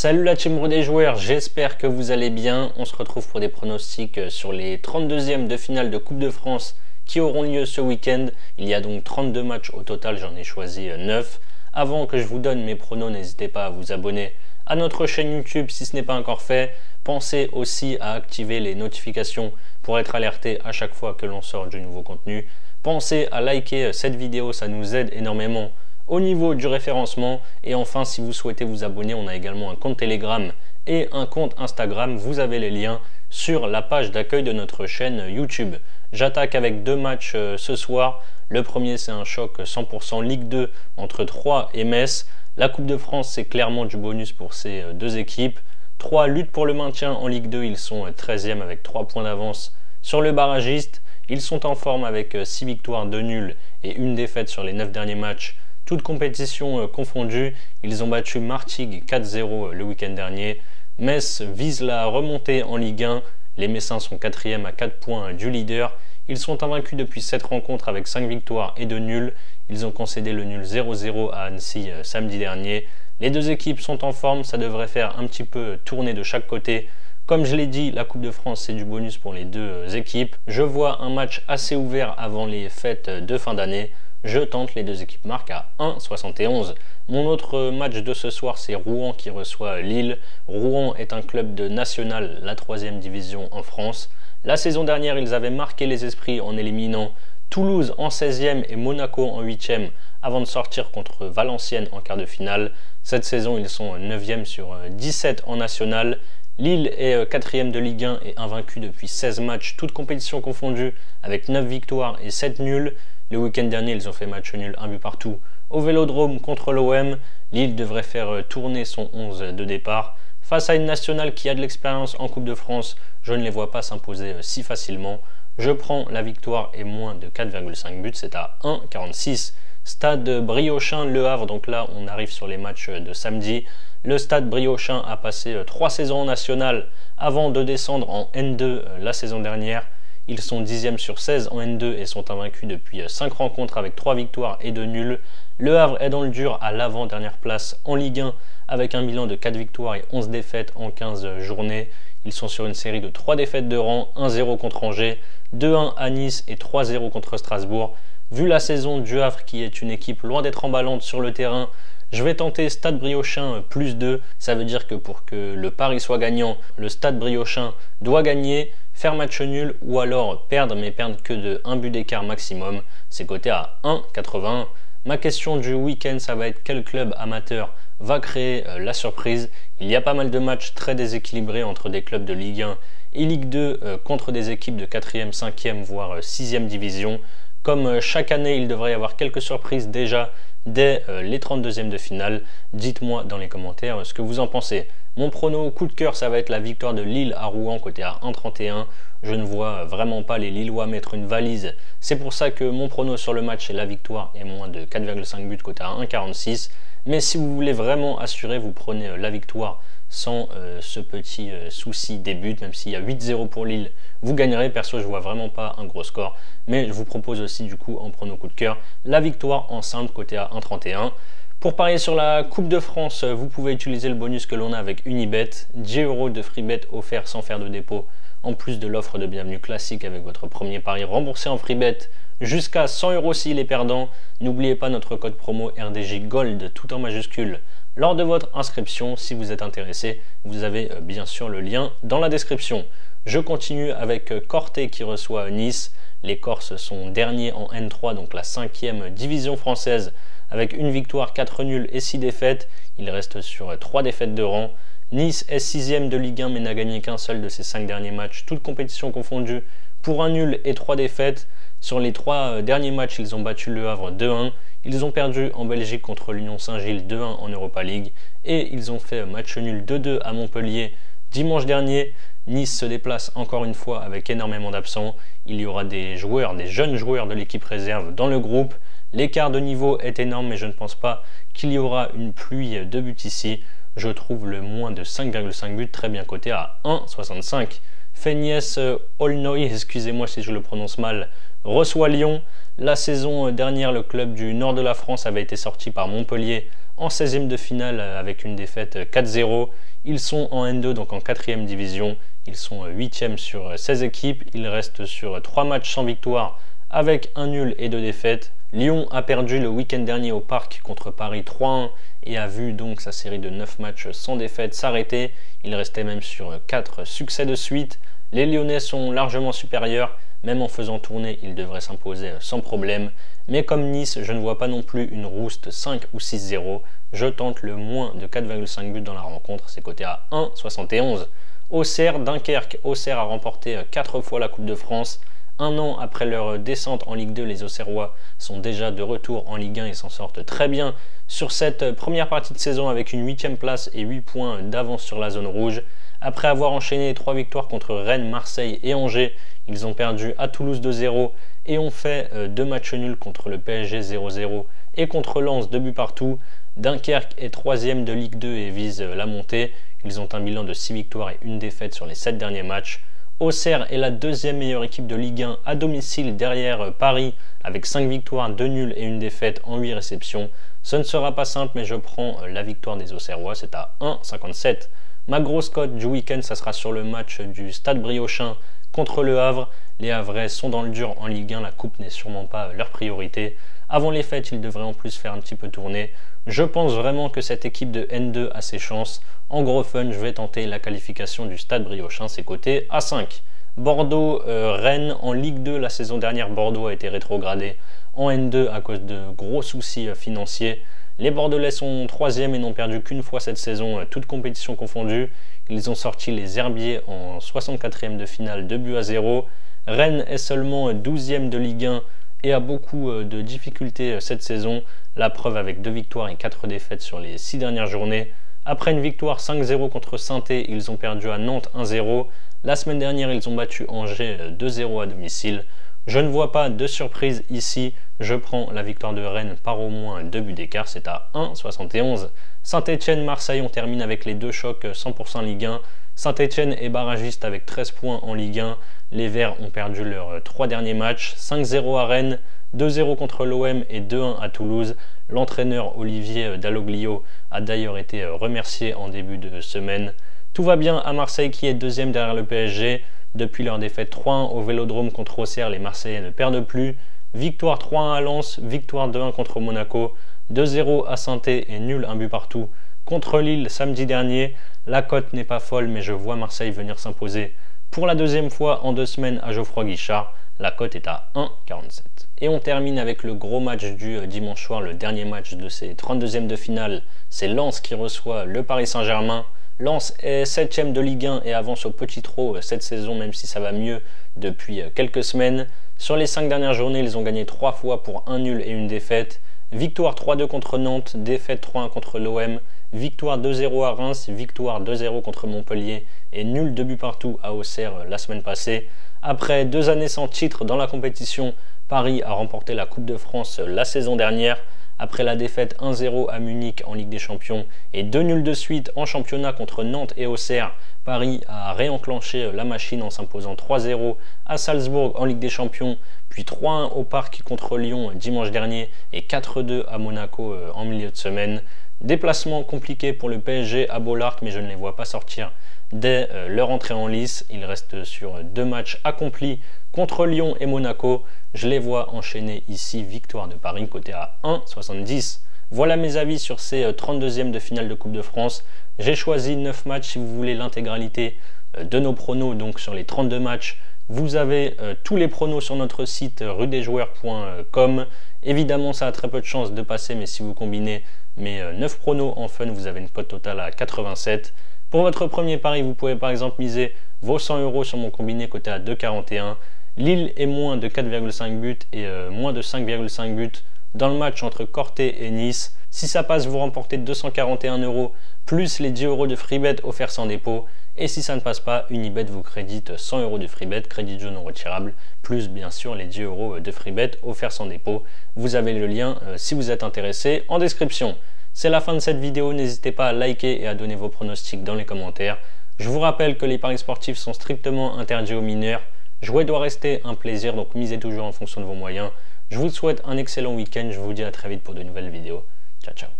Salut la team des joueurs, j'espère que vous allez bien. On se retrouve pour des pronostics sur les 32e de finale de Coupe de France qui auront lieu ce week-end. Il y a donc 32 matchs au total, j'en ai choisi 9. Avant que je vous donne mes pronos, n'hésitez pas à vous abonner à notre chaîne YouTube si ce n'est pas encore fait. Pensez aussi à activer les notifications pour être alerté à chaque fois que l'on sort du nouveau contenu. Pensez à liker cette vidéo, ça nous aide énormément au niveau du référencement. Et enfin, si vous souhaitez vous abonner, on a également un compte Telegram et un compte Instagram. Vous avez les liens sur la page d'accueil de notre chaîne YouTube. J'attaque avec deux matchs ce soir. Le premier, c'est un choc 100% Ligue 2 entre Troyes et Metz. La Coupe de France, c'est clairement du bonus pour ces deux équipes. Troyes lutte pour le maintien en Ligue 2. Ils sont 13e avec 3 points d'avance sur le barragiste. Ils sont en forme avec 6 victoires, 2 nuls et 1 défaite sur les 9 derniers matchs. Toutes compétitions confondues, ils ont battu Martigues 4-0 le week-end dernier. Metz vise la remontée en Ligue 1. Les Messins sont 4e à 4 points du leader. Ils sont invaincus depuis 7 rencontres avec 5 victoires et 2 nuls. Ils ont concédé le nul 0-0 à Annecy samedi dernier. Les deux équipes sont en forme, ça devrait faire un petit peu tourner de chaque côté. Comme je l'ai dit, la Coupe de France, c'est du bonus pour les deux équipes. Je vois un match assez ouvert avant les fêtes de fin d'année. Je tente les deux équipes marquent à 1,71. Mon autre match de ce soir, c'est Rouen qui reçoit Lille. Rouen est un club de national, la 3e division en France. La saison dernière, ils avaient marqué les esprits en éliminant Toulouse en 16e et Monaco en 8e avant de sortir contre Valenciennes en quart de finale. Cette saison, ils sont 9e sur 17 en national. Lille est 4e de Ligue 1 et invaincu depuis 16 matchs, toutes compétitions confondues, avec 9 victoires et 7 nuls. Le week-end dernier, ils ont fait match nul, un but partout au Vélodrome contre l'OM. Lille devrait faire tourner son 11 de départ. Face à une nationale qui a de l'expérience en Coupe de France, je ne les vois pas s'imposer si facilement. Je prends la victoire et moins de 4,5 buts, c'est à 1,46. Stade Briochin, Le Havre, donc là on arrive sur les matchs de samedi. Le stade Briochin a passé 3 saisons en national avant de descendre en N2 la saison dernière. Ils sont 10e sur 16 en N2 et sont invaincus depuis 5 rencontres avec 3 victoires et 2 nuls. Le Havre est dans le dur à l'avant-dernière place en Ligue 1 avec un bilan de 4 victoires et 11 défaites en 15 journées. Ils sont sur une série de 3 défaites de rang, 1-0 contre Angers, 2-1 à Nice et 3-0 contre Strasbourg. Vu la saison du Havre qui est une équipe loin d'être emballante sur le terrain, je vais tenter Stade Briochin plus 2. Ça veut dire que pour que le pari soit gagnant, le Stade Briochin doit gagner, faire match nul ou alors perdre, mais perdre que de 1 but d'écart maximum. C'est coté à 1,81. Ma question du week-end, ça va être quel club amateur va créer la surprise. Il y a pas mal de matchs très déséquilibrés entre des clubs de Ligue 1 et Ligue 2 contre des équipes de 4e, 5e, voire 6e division. Comme chaque année, il devrait y avoir quelques surprises déjà dès les 32e de finale. Dites-moi dans les commentaires ce que vous en pensez. Mon prono coup de cœur, ça va être la victoire de Lille à Rouen, côté à 1,31. Je ne vois vraiment pas les Lillois mettre une valise. C'est pour ça que mon prono sur le match est la victoire et moins de 4,5 buts, côté à 1,46. Mais si vous voulez vraiment assurer, vous prenez la victoire sans ce petit souci des buts, même s'il y a 8-0 pour Lille, vous gagnerez. Perso, je vois vraiment pas un gros score, mais je vous propose aussi du coup en prono coup de cœur la victoire en simple côté à 1,31. Pour parier sur la Coupe de France, vous pouvez utiliser le bonus que l'on a avec Unibet, 10 € de free bet offert sans faire de dépôt, en plus de l'offre de bienvenue classique avec votre premier pari remboursé en free bet jusqu'à 100 € s'il est perdant. N'oubliez pas notre code promo RDJ Gold tout en majuscule lors de votre inscription. Si vous êtes intéressé, vous avez bien sûr le lien dans la description. Je continue avec Corté qui reçoit Nice. Les Corses sont derniers en N3, donc la 5e division française, avec une victoire, 4 nuls et 6 défaites. Il reste sur 3 défaites de rang. Nice est 6e de Ligue 1 mais n'a gagné qu'un seul de ses 5 derniers matchs, toutes compétitions confondues, pour un nul et 3 défaites. Sur les 3 derniers matchs, ils ont battu Le Havre 2-1. Ils ont perdu en Belgique contre l'Union Saint-Gilles 2-1 en Europa League. Et ils ont fait match nul 2-2 à Montpellier dimanche dernier. Nice se déplace encore une fois avec énormément d'absents. Il y aura des joueurs, des jeunes joueurs de l'équipe réserve dans le groupe. L'écart de niveau est énorme, mais je ne pense pas qu'il y aura une pluie de buts ici. Je trouve le moins de 5,5 buts très bien coté à 1,65. Feniès Aulnoy, excusez-moi si je le prononce mal, reçoit Lyon. La saison dernière, le club du nord de la France avait été sorti par Montpellier en 16e de finale avec une défaite 4-0. Ils sont en N2, donc en 4e division. Ils sont 8e sur 16 équipes. Ils restent sur 3 matchs sans victoire avec un nul et 2 défaites. Lyon a perdu le week-end dernier au Parc contre Paris 3-1 et a vu donc sa série de 9 matchs sans défaite s'arrêter. Il restait même sur 4 succès de suite. Les Lyonnais sont largement supérieurs. Même en faisant tourner, ils devraient s'imposer sans problème. Mais comme Nice, je ne vois pas non plus une rouste 5 ou 6-0. Je tente le moins de 4,5 buts dans la rencontre. C'est coté à 1,71. Auxerre, Dunkerque. Auxerre a remporté 4 fois la Coupe de France. Un an après leur descente en Ligue 2, les Auxerrois sont déjà de retour en Ligue 1 et s'en sortent très bien sur cette première partie de saison avec une 8e place et 8 points d'avance sur la zone rouge. Après avoir enchaîné 3 victoires contre Rennes, Marseille et Angers, ils ont perdu à Toulouse 2-0 et ont fait 2 matchs nuls contre le PSG 0-0 et contre Lens 2 buts partout. Dunkerque est 3e de Ligue 2 et vise la montée. Ils ont un bilan de 6 victoires et 1 défaite sur les 7 derniers matchs. Auxerre est la 2e meilleure équipe de Ligue 1 à domicile derrière Paris avec 5 victoires, 2 nuls et 1 défaite en 8 réceptions. Ce ne sera pas simple mais je prends la victoire des Auxerrois, c'est à 1,57. Ma grosse cote du week-end, ça sera sur le match du Stade Briochin contre le Havre. Les Havrais sont dans le dur en Ligue 1, la coupe n'est sûrement pas leur priorité. Avant les fêtes, ils devraient en plus faire un petit peu tourner. Je pense vraiment que cette équipe de N2 a ses chances. En gros fun, je vais tenter la qualification du Stade Briochin, c'est coté à 5. Bordeaux-Rennes en Ligue 2, la saison dernière, Bordeaux a été rétrogradé en N2 à cause de gros soucis financiers. Les Bordelais sont 3e et n'ont perdu qu'une fois cette saison, toutes compétitions confondues. Ils ont sorti les Herbiers en 64e de finale 2-0. Rennes est seulement 12e de Ligue 1 et a beaucoup de difficultés cette saison. La preuve avec 2 victoires et 4 défaites sur les 6 dernières journées. Après une victoire 5-0 contre Saint-Étienne, ils ont perdu à Nantes 1-0. La semaine dernière, ils ont battu Angers 2-0 à domicile. Je ne vois pas de surprise ici. Je prends la victoire de Rennes par au moins 2 buts d'écart, c'est à 1,71. Saint-Étienne, Marseille, on termine avec les 2 chocs 100% Ligue 1. Saint-Étienne est barragiste avec 13 points en Ligue 1. Les Verts ont perdu leurs 3 derniers matchs, 5-0 à Rennes, 2-0 contre l'OM et 2-1 à Toulouse. L'entraîneur Olivier Dalloglio a d'ailleurs été remercié en début de semaine. Tout va bien à Marseille qui est 2e derrière le PSG. Depuis leur défaite 3-1 au Vélodrome contre Auxerre, les Marseillais ne perdent plus. Victoire 3-1 à Lens, victoire 2-1 contre Monaco, 2-0 à Saint-Étienne et nul 1 but partout contre Lille samedi dernier. La cote n'est pas folle mais je vois Marseille venir s'imposer pour la 2e fois en 2 semaines à Geoffroy Guichard. La cote est à 1,47. Et on termine avec le gros match du dimanche soir, le dernier match de ces 32e de finale. C'est Lens qui reçoit le Paris Saint-Germain. Lens est 7e de Ligue 1 et avance au petit trot cette saison, même si ça va mieux depuis quelques semaines. Sur les 5 dernières journées, ils ont gagné 3 fois pour 1 nul et 1 défaite. Victoire 3-2 contre Nantes, défaite 3-1 contre l'OM, victoire 2-0 à Reims, victoire 2-0 contre Montpellier et nul 2 buts partout à Auxerre la semaine passée. Après 2 années sans titre dans la compétition, Paris a remporté la Coupe de France la saison dernière. Après la défaite 1-0 à Munich en Ligue des Champions et 2 nuls de suite en championnat contre Nantes et Auxerre, Paris a réenclenché la machine en s'imposant 3-0 à Salzbourg en Ligue des Champions, puis 3-1 au Parc contre Lyon dimanche dernier et 4-2 à Monaco en milieu de semaine. Déplacement compliqué pour le PSG à Bollaert, mais je ne les vois pas sortir dès leur entrée en lice. Ils restent sur 2 matchs accomplis contre Lyon et Monaco. Je les vois enchaîner ici, victoire de Paris côté à 1,70. Voilà mes avis sur ces 32e de finale de Coupe de France. J'ai choisi 9 matchs. Si vous voulez l'intégralité de nos pronos, donc sur les 32 matchs, vous avez tous les pronos sur notre site rudesjoueurs.com. Évidemment, ça a très peu de chances de passer, mais si vous combinez mes 9 pronos en fun, vous avez une cote totale à 87. Pour votre premier pari, vous pouvez par exemple miser vos 100 € sur mon combiné coté à 2,41. Lille est moins de 4,5 buts et moins de 5,5 buts dans le match entre Corté et Nice. Si ça passe, vous remportez 241 € plus les 10 € de freebet offerts sans dépôt. Et si ça ne passe pas, Unibet vous crédite 100 € de freebet, crédit jaune non retirable, plus bien sûr les 10 € de freebet offerts sans dépôt. Vous avez le lien si vous êtes intéressé en description. C'est la fin de cette vidéo, n'hésitez pas à liker et à donner vos pronostics dans les commentaires. Je vous rappelle que les paris sportifs sont strictement interdits aux mineurs. Jouer doit rester un plaisir, donc misez toujours en fonction de vos moyens. Je vous souhaite un excellent week-end, je vous dis à très vite pour de nouvelles vidéos. Ciao ciao.